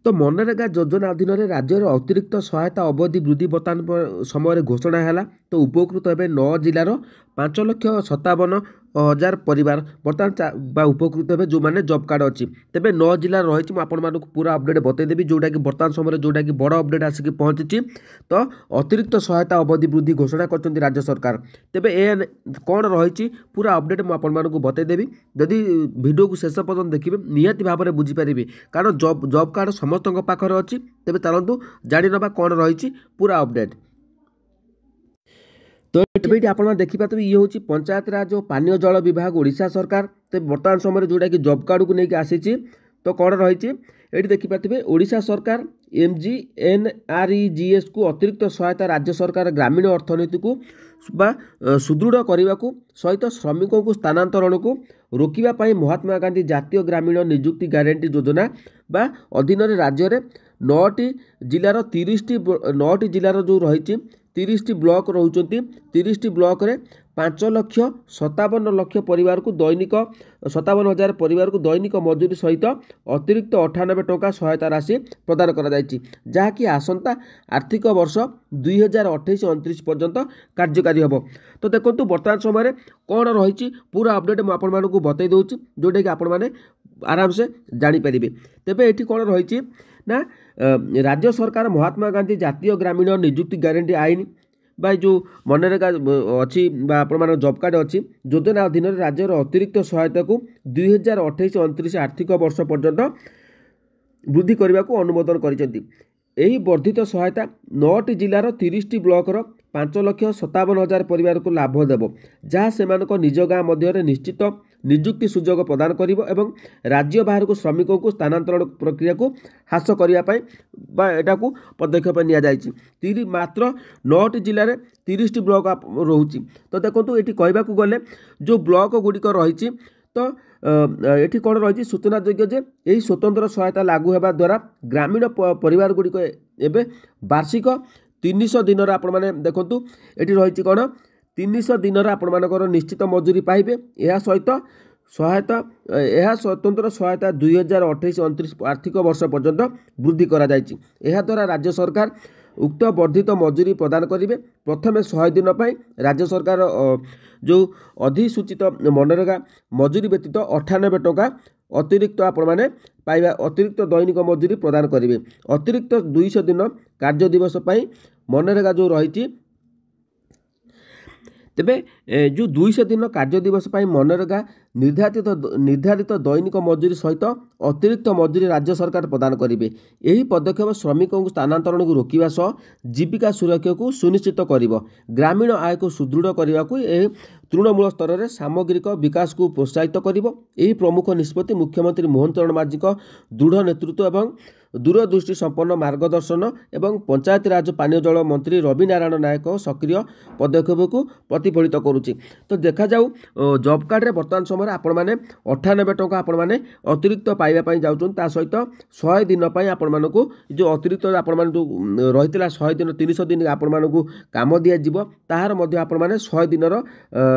तो मनरेगा योजना अधीन राज्यर अतिरिक्त सहायता अवधि वृद्धि बर्तमान समय घोषणा है। तो उपकृत हे 9 जिलार 5,57,000 परिवार बर्तमान उपकृत हे जो मैंने जॉब कार्ड अच्छी। तेज 9 जिला रही मुझे पूरा अपडेट बतईदेवी जोटा कि बर्तमान समय जोटा कि बड़ अपडेट आसिक पहुँची। तो अतिरिक्त सहायता अवधि वृद्धि घोषणा कर राज्य सरकार। तेज ए कौन रही पूरा अपडेट मुझे बतईदेवी। जदि वीडियो को शेष पर्यटन देखिए निहाती भाव में बुझीपारे कारण जॉब कार्ड समस्त पाखर अच्छी। तेज चलतु जाणी ना कौन रही पूरा अपडेट। तो ये आप देखिए ये हूँ पंचायत राज और पानीय जल विभाग ओडिशा सरकार। तो बर्तमान समय जोटा कि जॉब कार्ड को लेकिन आसी तो कौन रही ये देखिए ओडिशा सरकार MGNREGS को अतिरिक्त सहायता राज्य सरकार ग्रामीण अर्थनीति को सुदृढ़ करने को सहित श्रमिकों को स्थानांतरण को रोकने महात्मा गांधी जातीय ग्रामीण निजुक्ति गारंटी योजना बा अधीन राज्य में 9टी जिलार 9टी जिलार जो रही 30टी ब्लॉक रोचती 30टी ब्लॉक रे 5,57,00,000 परिवार को दैनिक 57,000 परिवार को दैनिक मजूरी सहित अतिरिक्त 98 टंका सहायता राशि प्रदान करा जायछि जहाँकि आसंता आर्थिक वर्ष 2028-29 पर्यंत कार्यकारी हम। तो देखो बर्तमान समय कौन रही पूरा अपडेट मुझे बतई दूसरी जोटा कि आपण मैंने आराम से जानीपर। तेरे ये कौन रही ना राज्य सरकार महात्मा गांधी जातीय ग्रामीण निजुक्ति गारंटी आईन बा जो मनरेगा अच्छी आपण जॉब कार्ड अच्छी योजना अधीन राज्यर अतिरिक्त सहायता को 2028-29 आर्थिक वर्ष पर्यंत वृद्धि करने को अनुमोदन कर वर्धित सहायता 9टी जिलार 30टी ब्लॉकर 5,57,000 परिवार को लाभ देव जहाँ से निज गाँ मध्य निश्चित निजुक्ति सुजोग प्रदान करिवो एवं राज्य बाहर को श्रमिकों को स्थानांतरण प्रक्रिया को ह्रास करने एटा को पदक्षेप निया जायछि। मात्र 9टी जिले में 30टी ब्लॉक रोची। तो देखो ये कहवा गले जो ब्लॉक गुड़िक रही तो ये कौन रही सूचना योग्य जे यही स्वतंत्र सहायता लागू होगा द्वारा ग्रामीण परिवार गुड़िक एवं वार्षिक 300 दिन आपने देखूँ ये रही कौन 300 दिन आपर निश्चित मजूरी पाइबे। यह सहित सहायता यह स्वतंत्र सहायता 2028-29 आर्थिक वर्ष पर्यंत वृद्धि करा जायछि। यह द्वारा राज्य सरकार उक्त वर्धित मजूरी प्रदान करेंगे। प्रथम 100 दिन पर राज्य सरकार जो अधिसूचित मनरेगा मजूरी व्यतीत 98 टंका अतिरिक्त आपने पाइबा अतिरिक्त दैनिक मजूरी प्रदान करेंगे। अतिरिक्त 200 दिन कार्य दिवस पर मनरेगा जो रही तेबे जो 200 दिन कार्य दिवस पर मनरेगा निर्धारित दैनिक मजूरी सहित अतिरिक्त मजूरी राज्य सरकार प्रदान करेंगे। यही पदक्षेप श्रमिकों को स्थानांतरण को रोकवा सह जीविका सुरक्षा को सुनिश्चित करिवो। ग्रामीण आय को सुदृढ़ करने को तृणमूल स्तर में सामग्रिक विकास को प्रोत्साहित करिवो। यही प्रमुख निष्पत्ति मुख्यमंत्री मोहन चरण माझी दृढ़ नेतृत्व एवं दूरदृष्टि संपन्न मार्गदर्शन एवं पंचायत राज पानीय जल मंत्री रवि नारायण नायक सक्रिय पदक्षेप को प्रतिफलित करुच्ची। तो देखा जाऊ जॉब कार्ड रे बर्तमान समय आपण मैंने 98 टंका आपण मैंने अतिरिक्त पाइबा जाऊँ सहित 100 दिन आपण को जो अतिरिक्त आपण जो रही 100 दिन 300 दिन आपण को काम दिज्व ताहार मध्य आपण मैंने 100 दिन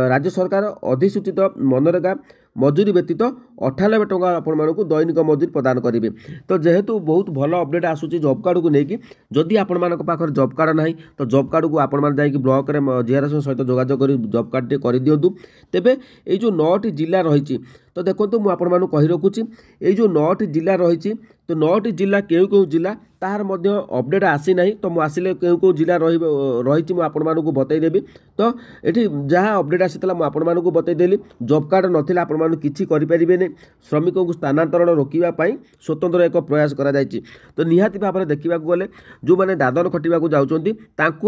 राज्य सरकार अधिसूचित मनरेगा मजूरी व्यतीत 98 टंका आपण को दैनिक मजूरी प्रदान करेंगे। तो जेहेतु बहुत भल अपडेट आसूची जॉब कार्ड को लेकिन जदि आपण पाखर जॉब कार्ड ना तो जॉब कार्ड को आपण मैंने जाकि ब्लॉक में जीआरएस सहित जोगाजोग कर जॉब कार्ड टे कर दिंतु। तेबे ये जो 9टी जिला रही तो देखो मुझे आपण कही रखुची ये जो 9टी जिला रही तो 9टी जिला क्यों जिला तार मध्य अपडेट आसी ना तो मुझे आसिले क्यों जिला रही मुझे बतईदेवी। तो ये जहाँ अपडेट आसाला मुझे बतईदेली जॉब कार्ड नाला आपण किसी करें श्रमिकों को स्थानांतरण रोकवाई स्वतंत्र एक प्रयास करा जायछि। तो निहाती भाव में देखा गले जो मैंने दादन खटिया जाऊँगी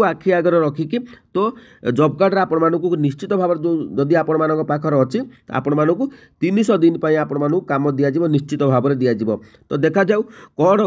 आखि आगे रखिकी तो जॉब कार्ड आपण को निश्चित भाव जो जदि आपण पाखर अच्छी आपण को 300 दिन आपण काम दिज्व निश्चित भाव में दिज्व। तो देखा जाऊ कौन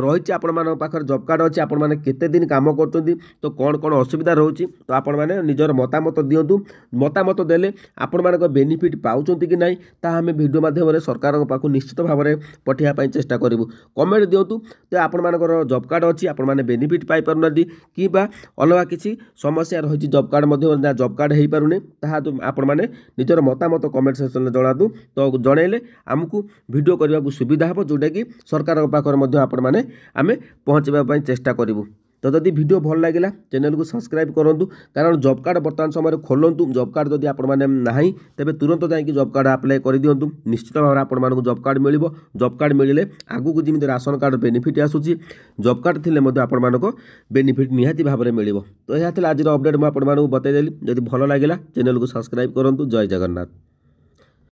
रही आपण पाखर जॉब कार्ड अच्छी आपण मैंने केते दिन काम कर तो कौन कौन असुविधा रोचे तो आपण मैंने निजर मतामत दिंतु। मतामत देले आपण मान बेनिफिट पाउछंती कि कि नहीं ताहा आम भिडियो माध्यम सरकार पाखु निश्चित भाव में पठाइबा चेष्टा करूँ। कमेंट दिंतु तो आपर जॉब कार्ड अच्छी आपण मैंने बेनिफिट पाइपार कि अलग किसी समस्या रही जॉब कार्ड मध्य जॉब कार्ड हो पारे ताहा आपण मैंने निजर मतामत कमेंट सेक्शन में जनातु तो जनइले आमको वीडियो करने को सुविधा हो जोटा कि सरकार पाखे आपण मैंने आम पहुँचापी चेष्टा करूँ। तो जदि वीडियो भल लगे चैनल को सब्सक्राइब करूँ कारण जॉब कार्ड बर्तमान समय खोलतु जॉब कार्ड जदि आपण मैंने ना तेज तुरंत जाकि जॉब कार्ड अप्लाई कर दिंतु निश्चित भाव में जॉब कार्ड मिल जॉब कार्ड मिले आगू जमी राशन कार्ड बेनिफिट आसूसी जॉब कार्ड थी आपण बेनिफिट निहाती भाव में मिल। तो यह आज अपडेट मुझे आपको बताइदेली जदि भल लगे चैनल को सब्सक्राइब करूँ। जय जगन्नाथ।